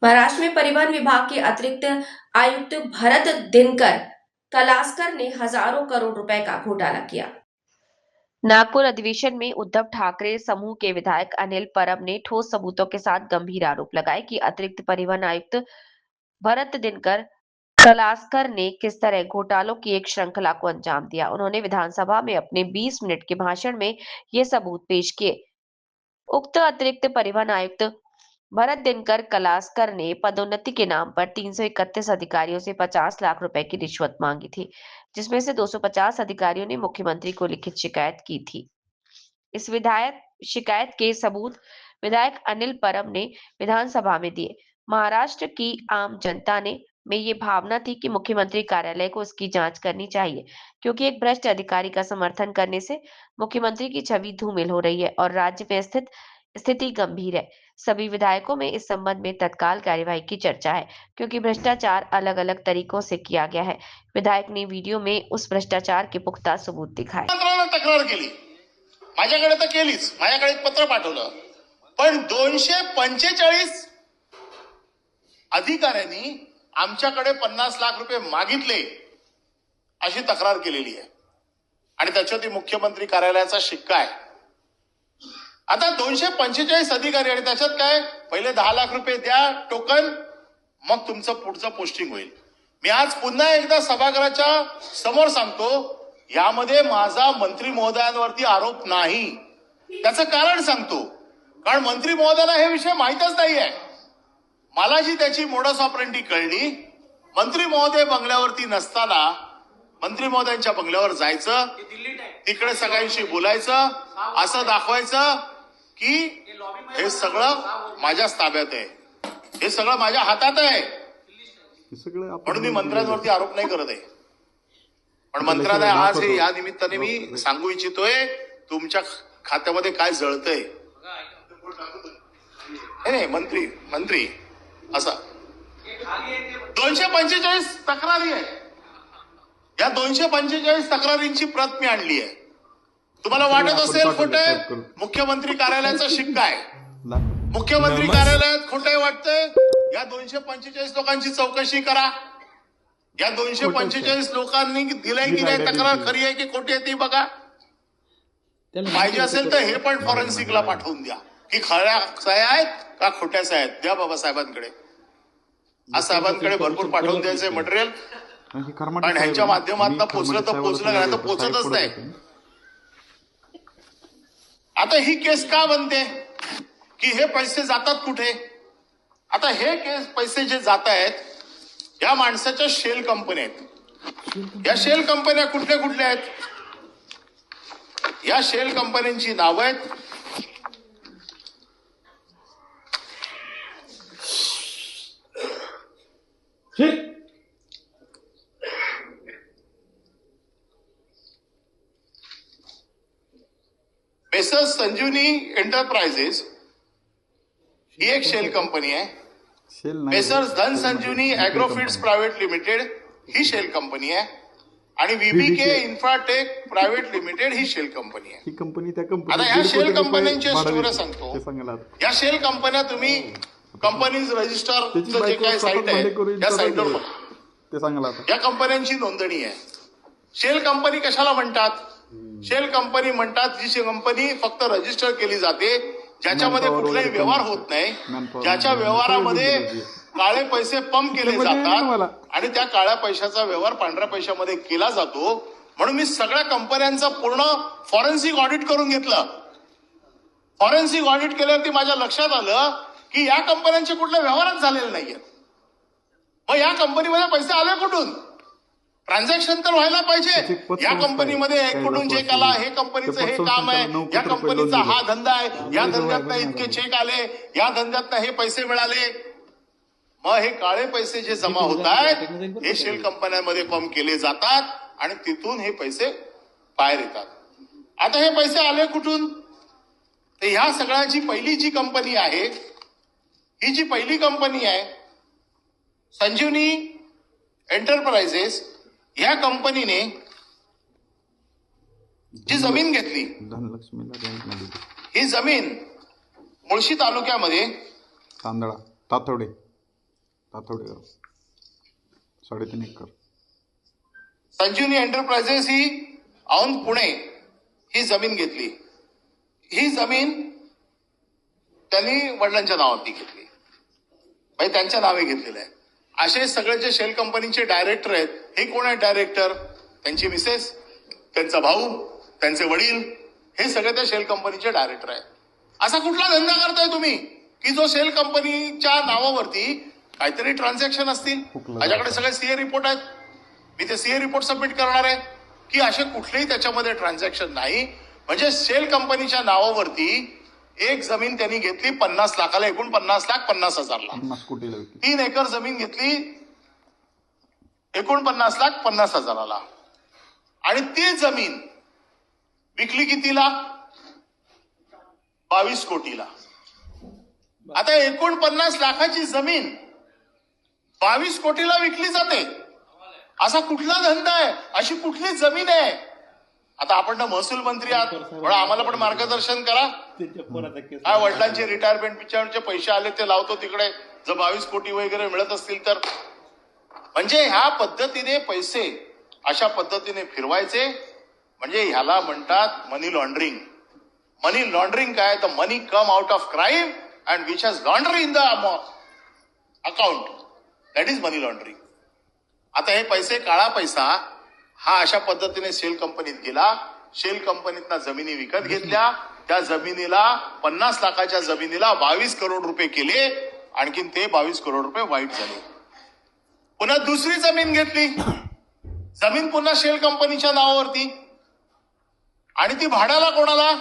महाराष्ट्र में परिवहन विभाग के अतिरिक्त आयुक्त भरत दिनकर कलास्कर ने हजारों करोड़ रुपए का घोटाला किया। नागपुर अधिवेशन में उद्धव ठाकरे समूह के विधायक अनिल परब ने ठोस सबूतों के साथ गंभीर आरोप लगाए कि अतिरिक्त परिवहन आयुक्त भरत दिनकर कलास्कर ने किस तरह घोटालों की एक श्रृंखला को अंजाम दिया। उन्होंने विधानसभा में अपने 20 मिनट के भाषण में ये सबूत पेश किए। उक्त अतिरिक्त परिवहन आयुक्त भरत दिनकर कलास्कर ने पदोन्नति के नाम पर 331 अधिकारियों से 50 लाख रुपए की रिश्वत मांगी थी, जिसमें से 250 अधिकारियों ने मुख्यमंत्री को लिखित शिकायत की थी। इस विधायक शिकायत के सबूत विधायक अनिल परब ने विधानसभा में दिए। महाराष्ट्र की आम जनता ने में ये भावना थी कि मुख्यमंत्री कार्यालय को इसकी जांच करनी चाहिए, क्योंकि एक भ्रष्ट अधिकारी का समर्थन करने से मुख्यमंत्री की छवि धूमिल हो रही है और राज्य में स्थित स्थिति गंभीर है। सभी विधायकों में इस संबंध में तत्काल कार्यवाही की चर्चा है, क्योंकि भ्रष्टाचार अलग अलग तरीकों से किया गया है। विधायक ने वीडियो में उस भ्रष्टाचार के पुख्ता सबूत दिखाए। तक्रार केली, माझ्याकडे तर केलीच, माझ्याकडे एक पत्र पाठवलं, पण 245 अधिकाऱ्यांनी आमच्याकडे 50 लाख रुपये मागितले अशी तक्रार केलेली आहे आणि त्याच्यावरती मुख्यमंत्री कार्यालयाचा शिक्का आहे। आता 245 अधिकारी आणि त्याच्यात काय, पहिले 10 लाख रुपये द्या टोकन, मग तुमचं पुढचं पोस्टिंग होईल। मी आज पुन्हा एकदा सभागृहाच्या समोर सांगतो, यामध्ये माझा मंत्री महोदयांवरती आरोप नाही। त्याचं कारण सांगतो, कारण मंत्री महोदयांना हे विषय माहीतच नाहीये। मला जी त्याची मोडस ऑपरेंडी कळली, मंत्री महोदय बंगल्यावरती नसताना मंत्री महोदयांच्या बंगल्यावर जायचं, तिकडे सगळ्यांशी बोलायचं, असं दाखवायचं की हे सगळं माझ्याच ताब्यात आहे, हे सगळं माझ्या हातात आहे, म्हणून मी मंत्र्यांवरती आरोप नाही करत आहे। पण मंत्रालय आज हे या निमित्ताने मी सांगू इच्छितोय, तुमच्या खात्यामध्ये काय जळतंय। नाही मंत्री असा 245 तक्रारी आहे, या 245 तक्रारींची प्रत मी आणली आहे। तुम्हाला वाटत असेल खोटंय, मुख्यमंत्री कार्यालयाचा शिक्का आहे, मुख्यमंत्री कार्यालयात खोटंय वाटतंय, या 245 लोकांची चौकशी करा। या 245 लोकांनी दिलाय की नाही तक्रार, खरी आहे की खोटी आहे ती बघा। पाहिजे असेल तर हे पण फॉरेन्सिकला पाठवून द्या की खऱ्या सह्या आहेत का खोट्या सह्या आहेत, द्या बाबा साहेबांकडे। आज साहेबांकडे भरपूर पाठवून द्यायचंय मटेरियल, पण ह्यांच्या माध्यमातून पोचलं तर पोचलं, नाही तर पोचतच नाही। आता ही केस का बनते की हे पैसे जातात कुठे? आता हे केस पैसे जे जात आहेत, या माणसाच्या शेल कंपन्या आहेत। या शेल कंपन्या कुठल्या कुठल्या आहेत? या शेल कंपन्यांची नावं आहेत मेसर्स संजीवनी एंटरप्राइजेस, ही एक शेल कंपनी आहे। मेसर्स धन संजीवनी ॲग्रोफीड्स प्रायव्हेट लिमिटेड ही शेल कंपनी आहे आणि व्हीबीके इन्फ्राटेक प्रायव्हेट लिमिटेड ही शेल कंपनी आहे। ही कंपनी त्या कंपनी आता या शेल कंपन्यांचे स्टोरी सांगतो। या शेल कंपन्या तुम्ही कंपनीज रजिस्टरचं जे काही साईट आहे त्या साईटवर बघा, ते सांगायला या कंपन्यांची नोंदणी आहे। शेल कंपनी कशाला म्हणतात? शेल कंपनी म्हणतात जी कंपनी फक्त रजिस्टर केली जाते, ज्याच्यामध्ये कुठलाही व्यवहार होत नाही, ज्याच्या व्यवहारामध्ये काळे पैसे पंप केले जातात आणि त्या काळ्या पैशाचा व्यवहार पांढऱ्या पैशामध्ये केला जातो। म्हणून मी सगळ्या कंपन्यांचं पूर्ण फॉरेन्सिक ऑडिट करून घेतलं। फॉरेन्सिक ऑडिट केल्यावरती माझ्या लक्षात आलं की या कंपन्यांचे कुठले व्यवहारच झालेले नाहीये। मग या कंपनीमध्ये पैसे आले कुठून? ट्रान्झॅक्शन तर व्हायला पाहिजे। या कंपनीमध्ये कुठून चेक आला, हे कंपनीचं हे काम आहे, या कंपनीचा हा धंदा आहे, या धंद्यातनं इतके चेक आले, या धंद्यातनं हे पैसे मिळाले। मग हे काळे पैसे जे जमा होत आहेत हे शेल कंपन्यांमध्ये पंप केले जातात आणि तिथून हे पैसे बाहेर येतात। आता हे पैसे आले कुठून? तर ह्या सगळ्याची पहिली जी कंपनी आहे, ही जी पहिली कंपनी आहे संजीवनी एंटरप्राइजेस, या कंपनीने जी जमीन घेतली, ही जमीन मुळशी तालुक्यामध्ये तांदळा तातोडे तातोडीवर 3.5 एकर. संजीवनी एंटरप्राइजेस ही औंध पुणे ही जमीन घेतली. ही जमीन त्यांनी वडिलांच्या नावावरती घेतली, म्हणजे त्यांच्या नावे घेतलेलं आहे. असे सगळे जे शेल कंपनीचे डायरेक्टर आहेत, हे कोण आहेत डायरेक्टर? त्यांची मिसेस, त्यांचा भाऊ, त्यांचे वडील, हे सगळे त्या शेल कंपनीचे डायरेक्टर आहेत. असा कुठला धंदा करताय तुम्ही की जो शेल कंपनीच्या नावावरती काहीतरी ट्रान्झॅक्शन असतील? माझ्याकडे सगळे सीए रिपोर्ट आहेत, मी ते सीए रिपोर्ट सबमिट करणार आहे की असे कुठलेही त्याच्यामध्ये ट्रान्झॅक्शन नाही. म्हणजे शेल कंपनीच्या नावावरती एक जमीन त्यांनी घेतली 50 लाखाला, एकूण 50,50,000ला. 50 कोटीला 3 एकर जमीन घेतली एकूण 50,50,000ला, आणि ती जमीन विकली कितीला? 22 कोटीला. आता एकूण 50 लाखाची जमीन 22 कोटीला विकली जाते. असा कुठला धंदा आहे? अशी कुठली जमीन आहे? आता आपण ना महसूल मंत्री आहात, म्हणून आम्हाला पण मार्गदर्शन करा. काय वडिलांचे रिटायरमेंट पिक्चरचे पैसे आले ते लावतो तिकडे, जर 22 कोटी वगैरे मिळत असतील तर. म्हणजे ह्या पद्धतीने पैसे अशा पद्धतीने फिरवायचे, म्हणजे ह्याला म्हणतात मनी लॉन्ड्रिंग. मनी लॉन्ड्रिंग काय? तर money come out of crime and which has laundry in the account, that is money laundering. आता हे पैसे, काळा पैसा हा अशा पद्धतीने शेल कंपनीत गेला. शेल कंपनीतनं जमिनी विकत घेतल्या. त्या जमिनीला 50 लाखाच्या जमिनीला 22 करोड रुपये केले. आणखीन ते 22 करोड रुपये वाईट झाले. पुन्हा दुसरी जमीन घेतली, जमीन पुन्हा शेल कंपनीच्या नावावरती, आणि ती भाड्याला कोणाला?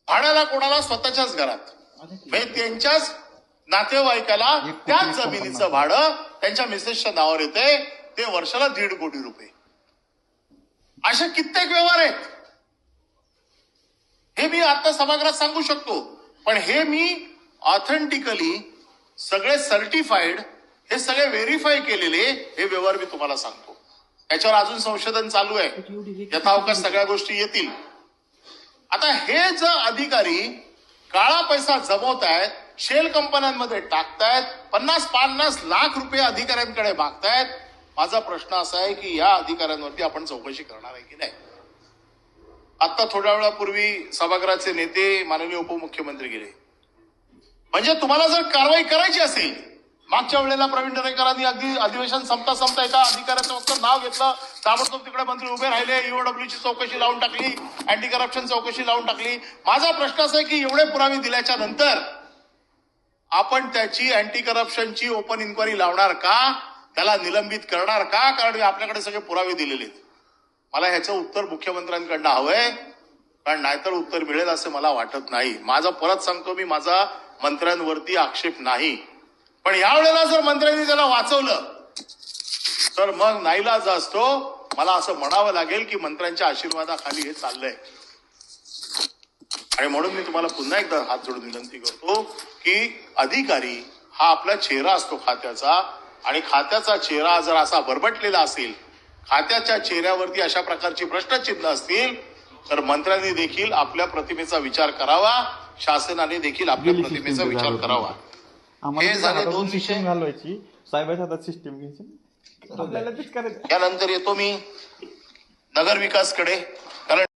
भाड्याला कोणाला? स्वतःच्याच घरात, म्हणजे त्यांच्याच नातेवाईकाला त्याच जमिनीचं भाडं त्यांच्या मिसेसच्या नावावर येते. ते वर्षाला 1.5 कोटी रुपये. असे कित्येक व्यवहार आहेत. हे मी आता सभागृहात सांगू शकतो, पण हे मी ऑथेंटिकली सगळे सर्टिफाईड, हे सगळे व्हेरीफाय केलेले हे व्यवहार मी तुम्हाला सांगतो. त्याच्यावर अजून संशोधन चालू आहे, यथावकाश सगळ्या गोष्टी येतील. आता हे जर अधिकारी काळा पैसा जमवत आहेत, शेल कंपन्यांमध्ये टाकतायत, 50 लाख रुपये अधिकाऱ्यांकडे मागतायत. माझा प्रश्न असा आहे की या अधिकाऱ्यांवरती आपण चौकशी करणार आहे की नाही? आता थोड्या वेळापूर्वी सभागृहाचे नेते माननीय उपमुख्यमंत्री गेले. म्हणजे तुम्हाला जर कारवाई करायची असेल, मागच्या वेळेला प्रवीण दरेकरांनी अगदी अधिवेशन संपता एका अधिकाऱ्याचं फक्त नाव घेतलं, ताबडतोब तिकडे मंत्री उभे राहिले, ईओडब्ल्यूची चौकशी लावून टाकली, अँटी करप्शन चौकशी लावून टाकली. माझा प्रश्न असा आहे की एवढे पुरावे दिल्याच्या नंतर आपण त्याची अँटी करप्शनची ओपन इन्क्वायरी लावणार का? त्याला निलंबित करणार का? कारण आपल्याकडे सगळे पुरावे दिलेले आहेत. मला ह्याचं उत्तर मुख्यमंत्र्यांकडनं हवंय, कारण नाहीतर उत्तर मिळेल असं मला वाटत नाही. माझा परत सांगतो, मी माझा मंत्र्यांवरती आक्षेप नाही, पण यावेळेला जर मंत्र्यांनी त्याला वाचवलं तर मग नाईलाज असतो. मला असं म्हणावं लागेल की मंत्र्यांच्या आशीर्वादाखाली हे चाललंय. आणि म्हणून मी तुम्हाला पुन्हा एकदा हात जोडून विनंती करतो की अधिकारी हा आपला चेहरा असतो खात्याचा, आणि खात्याचा चेहरा जर असा बरबटलेला असेल, खात्याच्या चेहऱ्यावरती अशा प्रकारची प्रश्नचिन्ह असतील, तर मंत्र्यांनी देखील आपल्या प्रतिमेचा विचार करावा, शासनाने देखील आपल्या प्रतिमेचा विचार करावा. हे झाले 2 विषय घालवायची, साहेबांच्या हातात सिस्टीम घ्यायची, आपल्याला तेच करायचं. यानंतर येतो मी नगर विकासकडे.